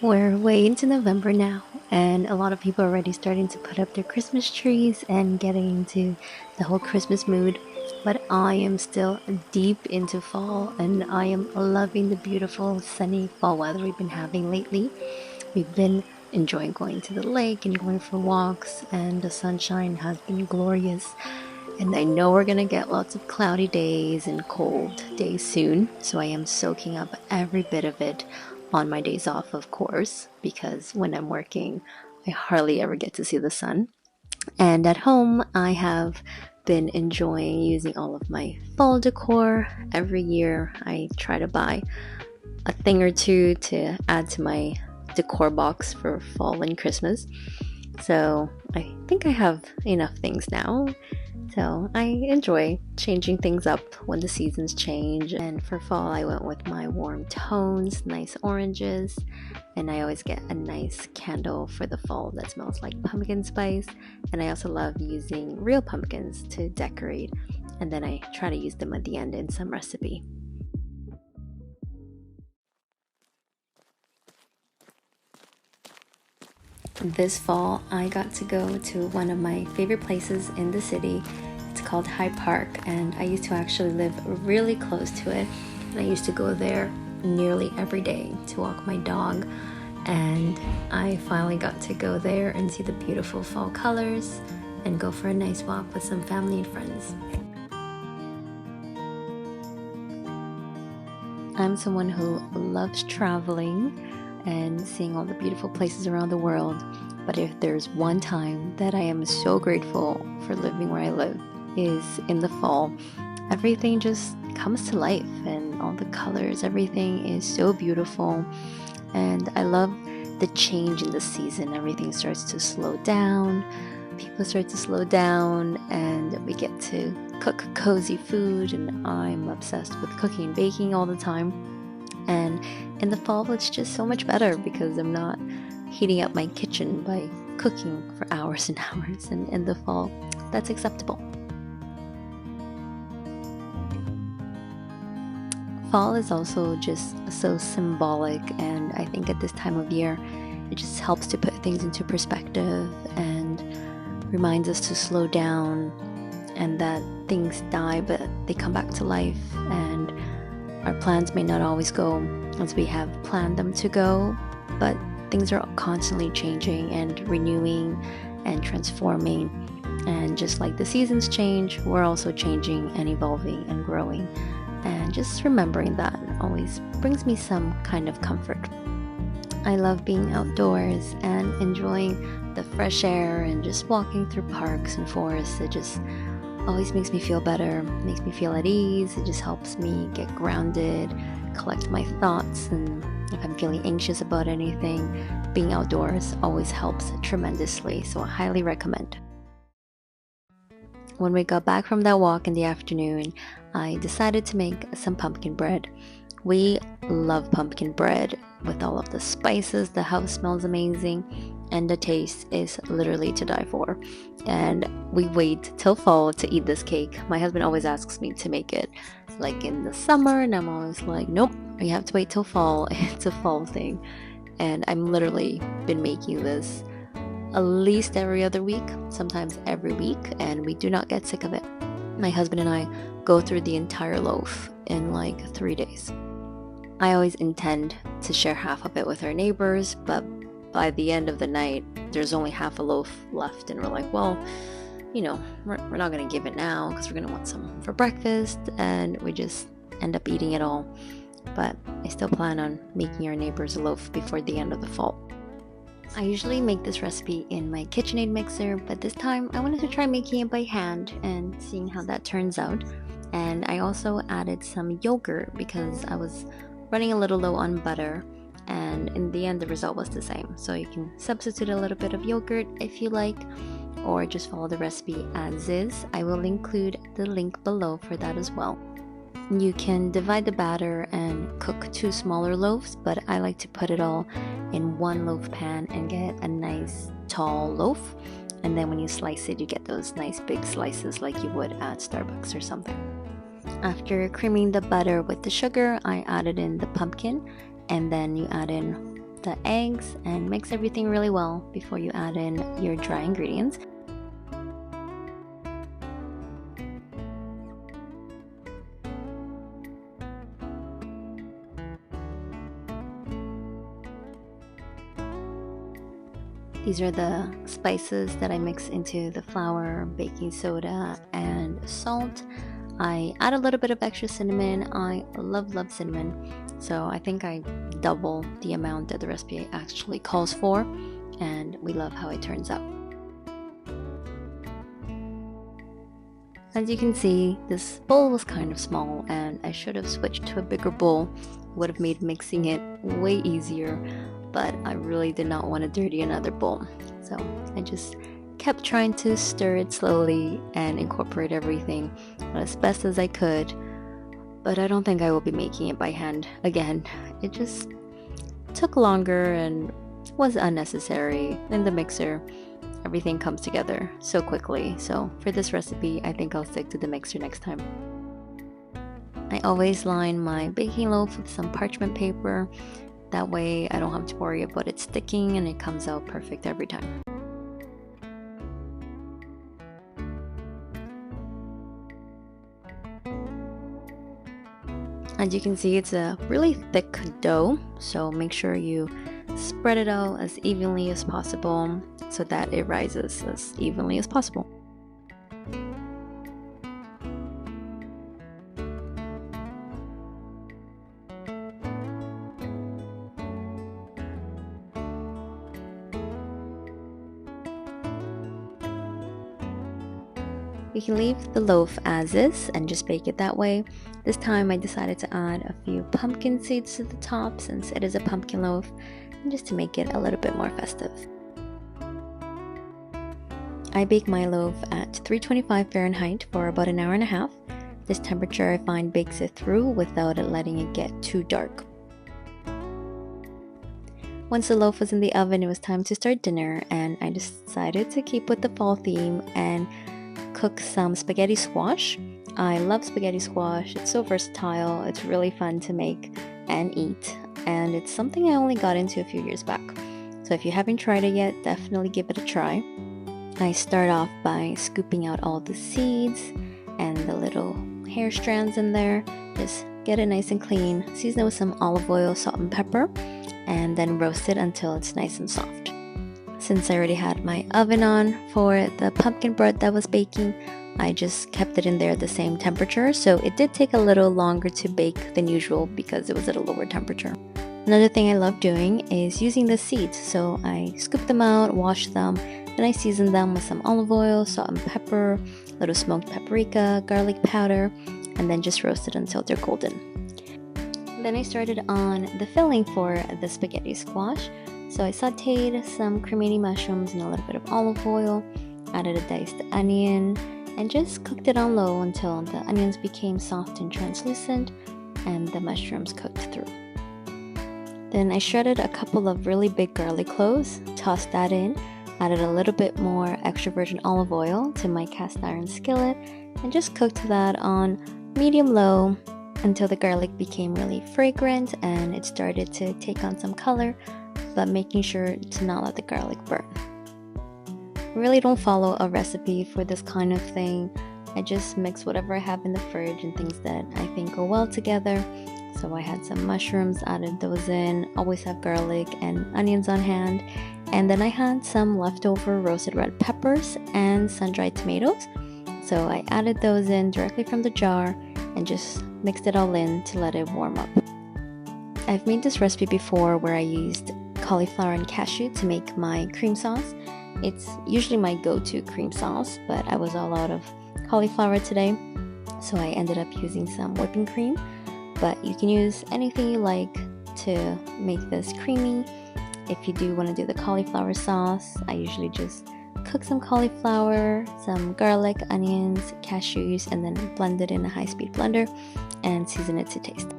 We're way into November now, and a lot of people are already starting to put up their Christmas trees and getting into the whole Christmas mood. But I am still deep into fall, and I am loving the beautiful sunny fall weather we've been having lately. We've been enjoying going to the lake and going for walks, and the sunshine has been glorious. And I know we're gonna get lots of cloudy days and cold days soon, so I am soaking up every bit of it on my days off, of course, because when I'm working, I hardly ever get to see the sun. And at home, I have been enjoying using all of my fall decor. Every year, I try to buy a thing or two to add to my decor box for fall and Christmas. So I think I have enough things now. So I enjoy changing things up when the seasons change. And for fall, I went with my warm tones, nice oranges, and I always get a nice candle for the fall that smells like pumpkin spice. And I also love using real pumpkins to decorate, and then I try to use them at the end in some recipe. This fall, I got to go to one of my favorite places in the city. It's called Hyde Park, and I used to actually live really close to it. And I used to go there nearly every day to walk my dog. And I finally got to go there and see the beautiful fall colors and go for a nice walk with some family and friends. I'm someone who loves traveling and seeing all the beautiful places around the world. But if there's one time that I am so grateful for living where I live, is in the fall. Everything just comes to life, and all the colors, everything is so beautiful. And I love the change in the season. Everything starts to slow down, people start to slow down, and we get to cook cozy food. And I'm obsessed with cooking and baking all the time. And in the fall, it's just so much better because I'm not heating up my kitchen by cooking for hours and hours. And in the fall, that's acceptable. Fall is also just so symbolic, and I think at this time of year, it just helps to put things into perspective and reminds us to slow down, and that things die, but they come back to life, and our plans may not always go as we have planned them to go, but things are constantly changing and renewing and transforming. And just like the seasons change, we're also changing and evolving and growing. And just remembering that always brings me some kind of comfort. I love being outdoors and enjoying the fresh air and just walking through parks and forests. It just always makes me feel better, makes me feel at ease. It just helps me get grounded, collect my thoughts, and if I'm feeling anxious about anything, being outdoors always helps tremendously. So I highly recommend. When we got back from that walk in the afternoon, I decided to make some pumpkin bread. We love pumpkin bread with all of the spices. The house smells amazing, and the taste is literally to die for. And we wait till fall to eat this cake. My husband always asks me to make it like in the summer, and I'm always like, nope, we have to wait till fall. It's a fall thing. And I'm literally been making this at least every other week, sometimes every week, and we do not get sick of it. My husband and I go through the entire loaf in like 3 days. I always intend to share half of it with our neighbors, but by the end of the night, there's only half a loaf left, and we're like, well, we're not going to give it now because we're going to want some for breakfast, and we just end up eating it all. But I still plan on making our neighbors a loaf before the end of the fall. I usually make this recipe in my KitchenAid mixer, but this time I wanted to try making it by hand and seeing how that turns out. And I also added some yogurt because I was running a little low on butter, and in the end the result was the same. So you can substitute a little bit of yogurt if you like, or just follow the recipe as is. I will include the link below for that as well. You can divide the batter and cook 2 smaller loaves, but I like to put it all in one loaf pan and get a nice tall loaf. And then when you slice it, you get those nice big slices like you would at Starbucks or something. After creaming the butter with the sugar, I added in the pumpkin, and then you add in the eggs and mix everything really well before you add in your dry ingredients. These are the spices that I mix into the flour, baking soda, and salt. I add a little bit of extra cinnamon. I love cinnamon, so I think I double the amount that the recipe actually calls for, and we love how it turns out. As you can see, this bowl was kind of small and I should have switched to a bigger bowl. It would have made mixing it way easier, but I really did not want to dirty another bowl. So I just kept trying to stir it slowly and incorporate everything as best as I could. But I don't think I will be making it by hand again. It just took longer and was unnecessary in the mixer. Everything comes together so quickly, so for this recipe I think I'll stick to the mixer next time. I always line my baking loaf with some parchment paper. That way I don't have to worry about it sticking and it comes out perfect every time. As you can see, it's a really thick dough, so make sure you spread it out as evenly as possible so that it rises as evenly as possible. You can leave the loaf as is and just bake it that way. This time I decided to add a few pumpkin seeds to the top since it is a pumpkin loaf, and just to make it a little bit more festive. I bake my loaf at 325 Fahrenheit for about an hour and a half. This temperature I find bakes it through without it letting it get too dark. Once the loaf was in the oven, it was time to start dinner, and I decided to keep with the fall theme and cook some spaghetti squash. I love spaghetti squash. It's so versatile. It's really fun to make and eat, and it's something I only got into a few years back. So if you haven't tried it yet, definitely give it a try. I start off by scooping out all the seeds and the little hair strands in there. Just get it nice and clean. Season it with some olive oil, salt, and pepper, and then roast it until it's nice and soft. Since I already had my oven on for the pumpkin bread that was baking, I just kept it in there at the same temperature, so it did take a little longer to bake than usual because it was at a lower temperature. Another thing I love doing is using the seeds, so I scoop them out, wash them, then I season them with some olive oil, salt and pepper, a little smoked paprika, garlic powder, and then just roast it until they're golden. Then I started on the filling for the spaghetti squash. So I sauteed some cremini mushrooms in a little bit of olive oil, added a diced onion, and just cooked it on low until the onions became soft and translucent and the mushrooms cooked through. Then I shredded a couple of really big garlic cloves, tossed that in, added a little bit more extra virgin olive oil to my cast iron skillet, and just cooked that on medium-low until the garlic became really fragrant and it started to take on some color, but making sure to not let the garlic burn. I really don't follow a recipe for this kind of thing. I just mix whatever I have in the fridge and things that I think go well together. So I had some mushrooms, added those in, always have garlic and onions on hand. And then I had some leftover roasted red peppers and sun-dried tomatoes. So I added those in directly from the jar and just mixed it all in to let it warm up. I've made this recipe before where I used cauliflower and cashew to make my cream sauce. It's usually my go-to cream sauce, but I was all out of cauliflower today, so I ended up using some whipping cream. But you can use anything you like to make this creamy. If you do want to do the cauliflower sauce, I usually just cook some cauliflower, some garlic, onions, cashews, and then blend it in a high-speed blender and season it to taste.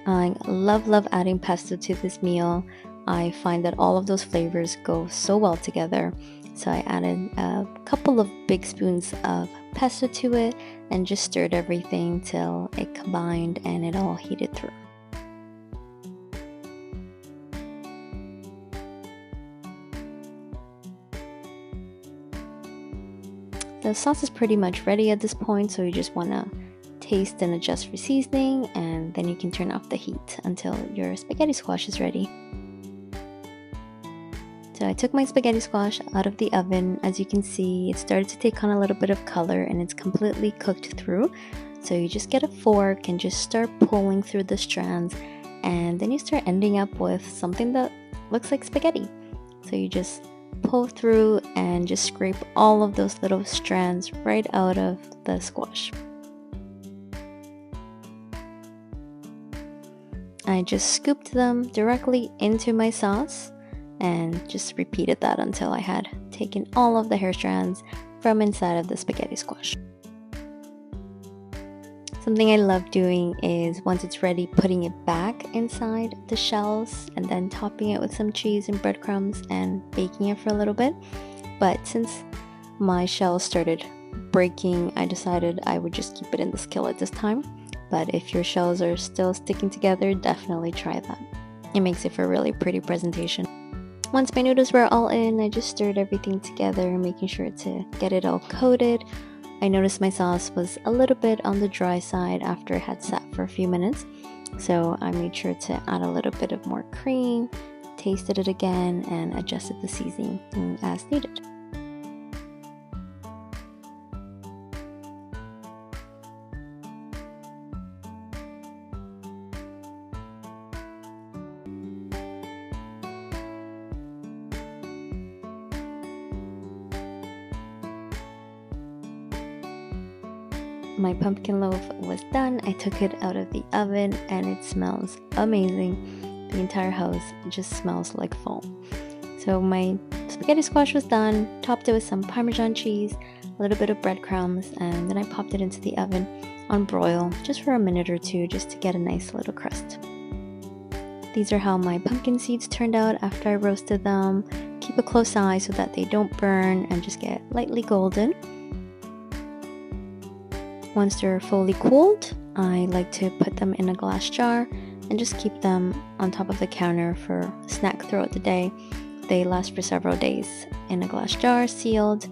I love adding pesto to this meal. I find that all of those flavors go so well together. So I added a couple of big spoons of pesto to it and just stirred everything till it combined and it all heated through. The sauce is pretty much ready at this point, so you just want to taste and adjust for seasoning, and then you can turn off the heat until your spaghetti squash is ready. So I took my spaghetti squash out of the oven. As you can see, it started to take on a little bit of color and it's completely cooked through. So you just get a fork and just start pulling through the strands, and then you start ending up with something that looks like spaghetti. So you just pull through and just scrape all of those little strands right out of the squash. I just scooped them directly into my sauce and just repeated that until I had taken all of the hair strands from inside of the spaghetti squash. Something I love doing is, once it's ready, putting it back inside the shells and then topping it with some cheese and breadcrumbs and baking it for a little bit. But since my shells started breaking, I decided I would just keep it in the skillet this time. But if your shells are still sticking together, definitely try that. It makes it for a really pretty presentation. Once my noodles were all in, I just stirred everything together, making sure to get it all coated. I noticed my sauce was a little bit on the dry side after it had sat for a few minutes, so I made sure to add a little bit of more cream, tasted it again, and adjusted the seasoning as needed. My pumpkin loaf was done. I took it out of the oven and it smells amazing. The entire house just smells like foam. So my spaghetti squash was done, topped it with some Parmesan cheese, a little bit of breadcrumbs, and then I popped it into the oven on broil just for a minute or two just to get a nice little crust. These are how my pumpkin seeds turned out after I roasted them. Keep a close eye so that they don't burn and just get lightly golden. Once they're fully cooled, I like to put them in a glass jar and just keep them on top of the counter for a snack throughout the day. They last for several days in a glass jar, sealed,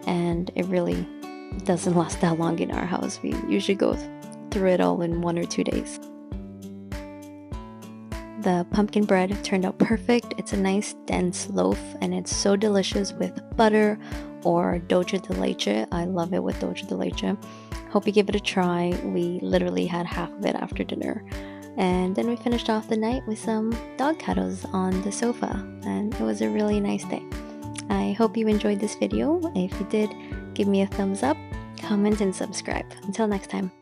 and it really doesn't last that long in our house. We usually go through it all in 1 or 2 days. The pumpkin bread turned out perfect. It's a nice dense loaf and it's so delicious with butter or dulce de leche. I love it with dulce de leche. Hope you give it a try. We literally had half of it after dinner. And then we finished off the night with some dog cuddles on the sofa, and it was a really nice day. I hope you enjoyed this video. If you did, give me a thumbs up, comment, and subscribe. Until next time.